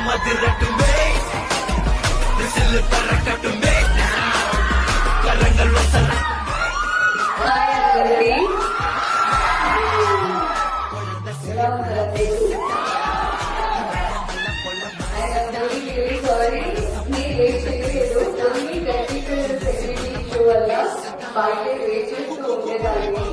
మదిరట్టుమే whistle పరకట్టుమే కరంగల్లో సర hi అందరికీ ఎలా ఉన్నారండి? సారీ మీ వెయిట్ చేయలేదు. కొన్ని టెక్నికల్ ఫెసిలిటీ ఇష్యూ వల్ల బయట వెయిట్ చేస్తూ ఉండేదాన్ని.